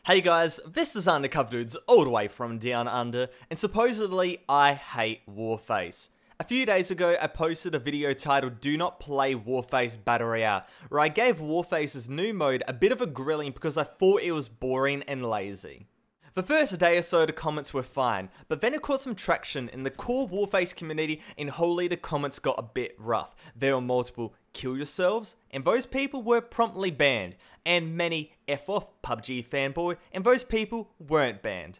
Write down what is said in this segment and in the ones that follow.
Hey guys, this is Undercover Dudes all the way from Down Under, and supposedly I hate Warface. A few days ago, I posted a video titled Do Not Play Warface Battle Royale, where I gave Warface's new mode a bit of a grilling because I thought it was boring and lazy. The first day or so the comments were fine, but then it caught some traction in the core Warface community and holy the comments got a bit rough. There were multiple kill yourselves, and those people were promptly banned, and many F off PUBG fanboy, and those people weren't banned.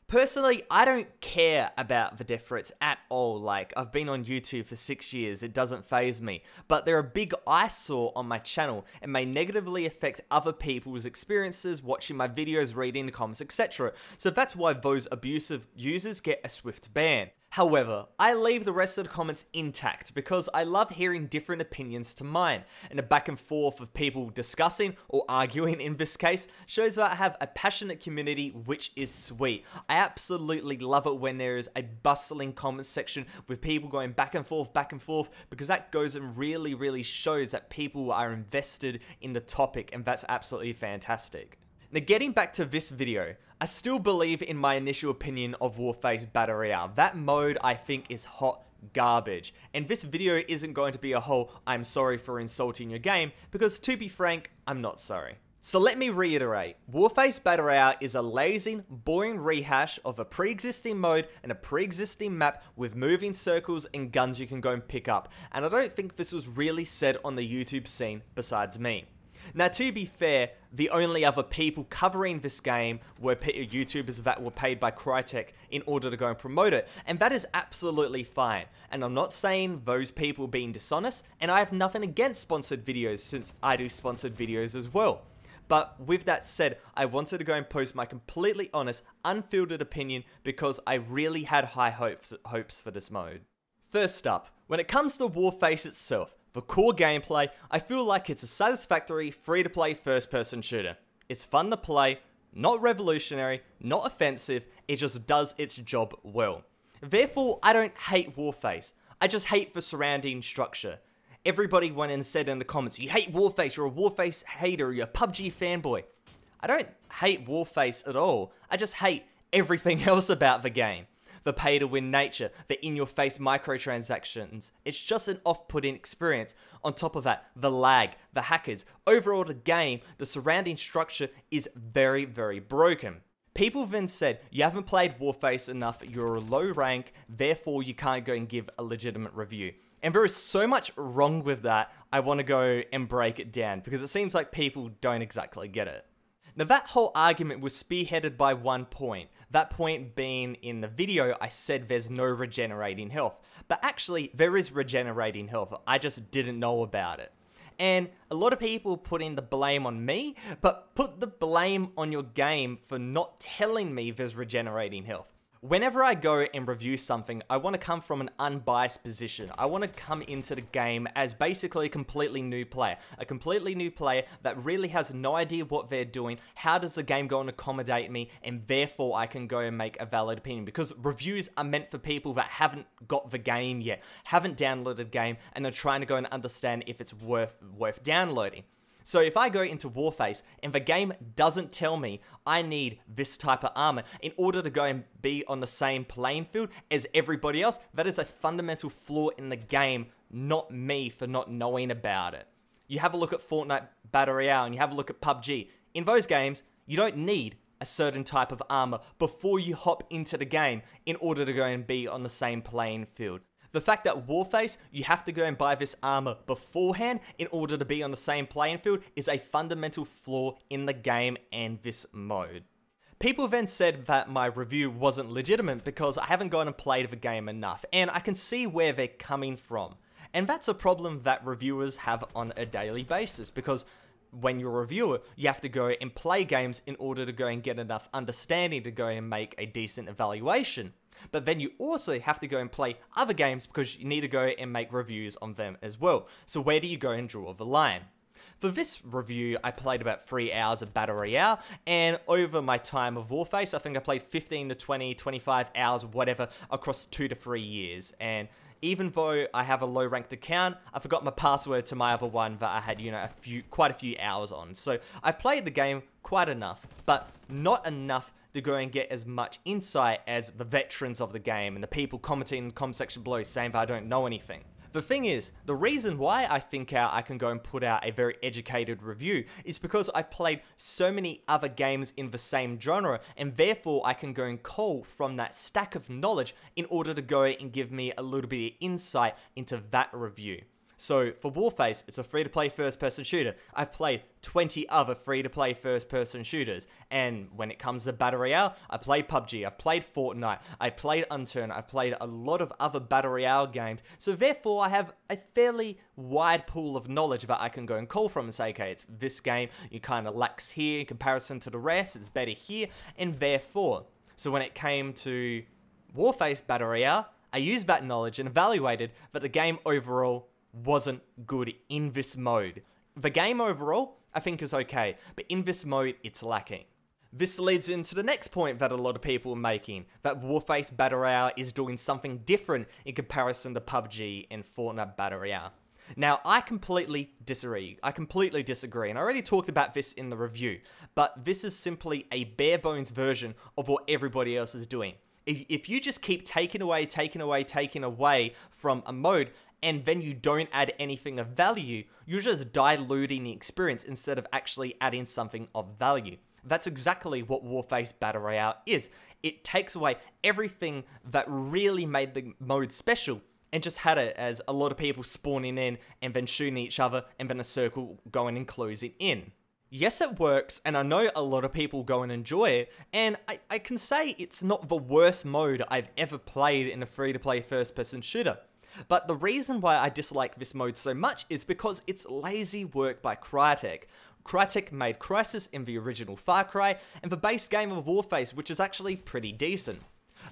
Personally, I don't care about the death threats at all. Like, I've been on YouTube for 6 years, it doesn't faze me. But they're a big eyesore on my channel and may negatively affect other people's experiences watching my videos, reading the comments, etc. So that's why those abusive users get a swift ban. However, I leave the rest of the comments intact because I love hearing different opinions to mine, and the back and forth of people discussing or arguing in this case shows that I have a passionate community, which is sweet. I absolutely love it when there is a bustling comment section with people going back and forth, because that goes and really shows that people are invested in the topic, and that's absolutely fantastic. Now, getting back to this video, I still believe in my initial opinion of Warface Battle Royale. That mode I think is hot garbage, and this video isn't going to be a whole I'm sorry for insulting your game, because to be frank, I'm not sorry. So let me reiterate, Warface Battle Royale is a lazy, boring rehash of a pre-existing mode and a pre-existing map with moving circles and guns you can go and pick up, and I don't think this was really said on the YouTube scene besides me. Now, to be fair, the only other people covering this game were YouTubers that were paid by Crytek in order to go and promote it, and that is absolutely fine. And I'm not saying those people being dishonest, and I have nothing against sponsored videos since I do sponsored videos as well. But with that said, I wanted to go and post my completely honest, unfiltered opinion because I really had high hopes for this mode. First up, when it comes to Warface itself, for core gameplay, I feel like it's a satisfactory, free-to-play first-person shooter. It's fun to play, not revolutionary, not offensive, it just does its job well. Therefore, I don't hate Warface, I just hate the surrounding structure. Everybody went and said in the comments, you hate Warface, you're a Warface hater, you're a PUBG fanboy. I don't hate Warface at all, I just hate everything else about the game. The pay-to-win nature, the in-your-face microtransactions. It's just an off-putting experience. On top of that, the lag, the hackers, overall the game, the surrounding structure is very broken. People then said, you haven't played Warface enough, you're a low rank, therefore you can't go and give a legitimate review. And there is so much wrong with that, I want to go and break it down, because it seems like people don't exactly get it. Now, that whole argument was spearheaded by one point. That point being in the video, I said there's no regenerating health. But actually, there is regenerating health. I just didn't know about it. And a lot of people putting the blame on me, but put the blame on your game for not telling me there's regenerating health. Whenever I go and review something, I want to come from an unbiased position. I want to come into the game as basically a completely new player. A completely new player that really has no idea what they're doing, how does the game go and accommodate me, and therefore I can go and make a valid opinion. Because reviews are meant for people that haven't got the game yet, haven't downloaded the game, and are trying to go and understand if it's worth downloading. So if I go into Warface and the game doesn't tell me I need this type of armor in order to go and be on the same playing field as everybody else, that is a fundamental flaw in the game, not me for not knowing about it. You have a look at Fortnite Battle Royale and you have a look at PUBG. In those games, you don't need a certain type of armor before you hop into the game in order to go and be on the same playing field. The fact that Warface, you have to go and buy this armor beforehand in order to be on the same playing field is a fundamental flaw in the game and this mode. People then said that my review wasn't legitimate because I haven't gone and played the game enough, and I can see where they're coming from. And that's a problem that reviewers have on a daily basis, because when you're a reviewer, you have to go and play games in order to go and get enough understanding to go and make a decent evaluation. But then you also have to go and play other games because you need to go and make reviews on them as well. So where do you go and draw the line? For this review, I played about 3 hours of Battle Royale, and over my time of Warface, I think I played 15 to 20, 25 hours, whatever, across 2 to 3 years. And even though I have a low ranked account, I forgot my password to my other one that I had, quite a few hours on. So I've played the game quite enough, but not enough to go and get as much insight as the veterans of the game and the people commenting in the comment section below saying that I don't know anything. The thing is, the reason why I think I can go and put out a very educated review is because I've played so many other games in the same genre, and therefore I can go and cull from that stack of knowledge in order to go and give me a little bit of insight into that review. So for Warface, it's a free-to-play first-person shooter. I've played 20 other free-to-play first-person shooters, and when it comes to Battle Royale, I played PUBG, I've played Fortnite, I've played Unturned, I've played a lot of other Battle Royale games, so therefore I have a fairly wide pool of knowledge that I can go and call from and say, okay, it's this game, you kind of lacks here in comparison to the rest, it's better here, and therefore. So when it came to Warface Battle Royale, I used that knowledge and evaluated that the game overall wasn't good in this mode. The game overall, I think is okay, but in this mode, it's lacking. This leads into the next point that a lot of people are making, that Warface Battle Royale is doing something different in comparison to PUBG and Fortnite Battle Royale. Now, I completely disagree, and I already talked about this in the review, but this is simply a bare bones version of what everybody else is doing. If you just keep taking away from a mode, and then you don't add anything of value, you're just diluting the experience instead of actually adding something of value. That's exactly what Warface Battle Royale is. It takes away everything that really made the mode special and just had it as a lot of people spawning in and then shooting each other and then a circle going and closing in. Yes, it works, and I know a lot of people go and enjoy it, and I can say it's not the worst mode I've ever played in a free-to-play first-person shooter. But the reason why I dislike this mode so much is because it's lazy work by Crytek. Crytek made Crysis in the original Far Cry, and the base game of Warface, which is actually pretty decent.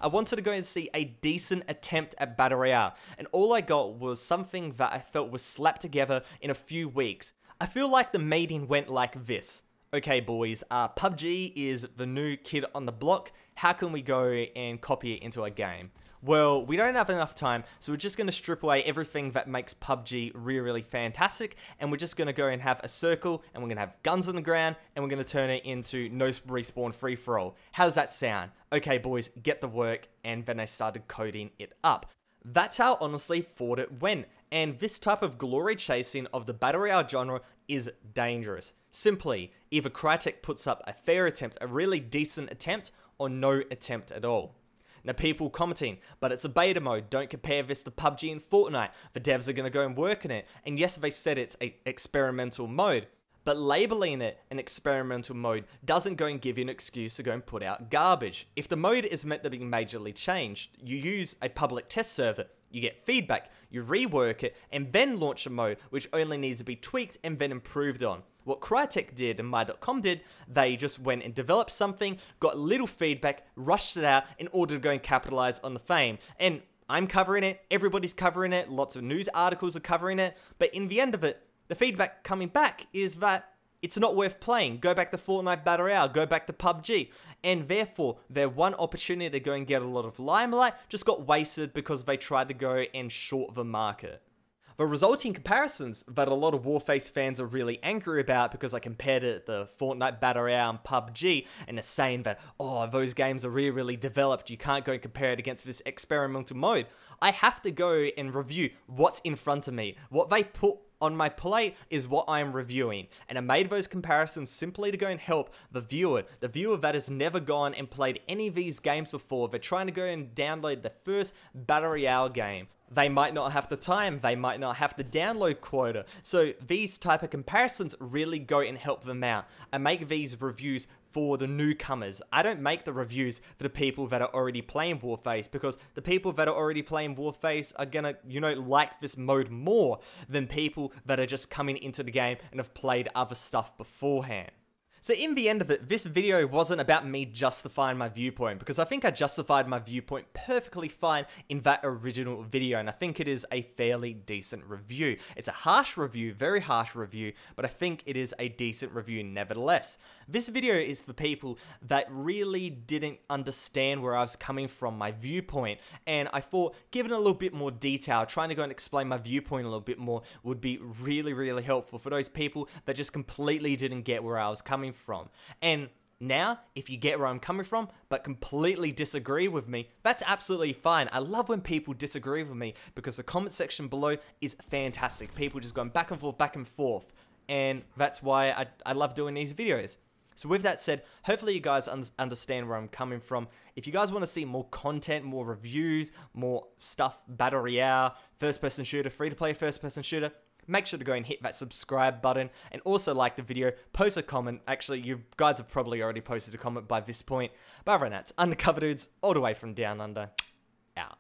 I wanted to go and see a decent attempt at Battle Royale, and all I got was something that I felt was slapped together in a few weeks. I feel like the meeting went like this. Okay boys, PUBG is the new kid on the block, how can we go and copy it into a game? Well, we don't have enough time, so we're just going to strip away everything that makes PUBG really fantastic, and we're just going to go and have a circle, and we're going to have guns on the ground, and we're going to turn it into no respawn free-for-all. How does that sound? Okay boys, get the work, and then I started coding it up. That's how honestly thought it went, and this type of glory chasing of the Battle Royale genre is dangerous. Simply, either Crytek puts up a fair attempt, a really decent attempt, or no attempt at all. Now people commenting, but it's a beta mode, don't compare this to PUBG and Fortnite, the devs are going to go and work in it, and yes they said it's an experimental mode, but labeling it an experimental mode doesn't go and give you an excuse to go and put out garbage. If the mode is meant to be majorly changed, you use a public test server, you get feedback, you rework it, and then launch a mode which only needs to be tweaked and then improved on. What Crytek did and My.com did, they just went and developed something, got little feedback, rushed it out in order to go and capitalize on the fame. And I'm covering it, everybody's covering it, lots of news articles are covering it, but in the end of it, the feedback coming back is that it's not worth playing. Go back to Fortnite Battle Royale, go back to PUBG. And therefore, their one opportunity to go and get a lot of limelight just got wasted because they tried to go and short the market. The resulting comparisons that a lot of Warface fans are really angry about because I compared it to Fortnite Battle Royale and PUBG, and are saying that, oh, those games are really developed, you can't go and compare it against this experimental mode. I have to go and review what's in front of me. What they put on my plate is what I'm reviewing, and I made those comparisons simply to go and help the viewer that has never gone and played any of these games before. They're trying to go and download the first Battle Royale game. They might not have the time, they might not have the download quota, so these type of comparisons really go and help them out. I make these reviews for the newcomers. I don't make the reviews for the people that are already playing Warface, because the people that are already playing Warface are gonna, like this mode more than people that are just coming into the game and have played other stuff beforehand. So in the end of it, this video wasn't about me justifying my viewpoint, because I think I justified my viewpoint perfectly fine in that original video, and I think it is a fairly decent review. It's a harsh review, very harsh review, but I think it is a decent review nevertheless. This video is for people that really didn't understand where I was coming from, my viewpoint, and I thought giving a little bit more detail, trying to go and explain my viewpoint a little bit more would be really, really helpful for those people that just completely didn't get where I was coming from. And now, if you get where I'm coming from, but completely disagree with me, that's absolutely fine. I love when people disagree with me because the comment section below is fantastic. People just going back and forth. And that's why I love doing these videos. So with that said, hopefully you guys understand where I'm coming from. If you guys want to see more content, more reviews, more stuff, Battle Royale, first-person shooter, free-to-play first-person shooter, make sure to go and hit that subscribe button and also like the video, post a comment. Actually, you guys have probably already posted a comment by this point. But other than that, it's Undercover Dudes, all the way from Down Under, out.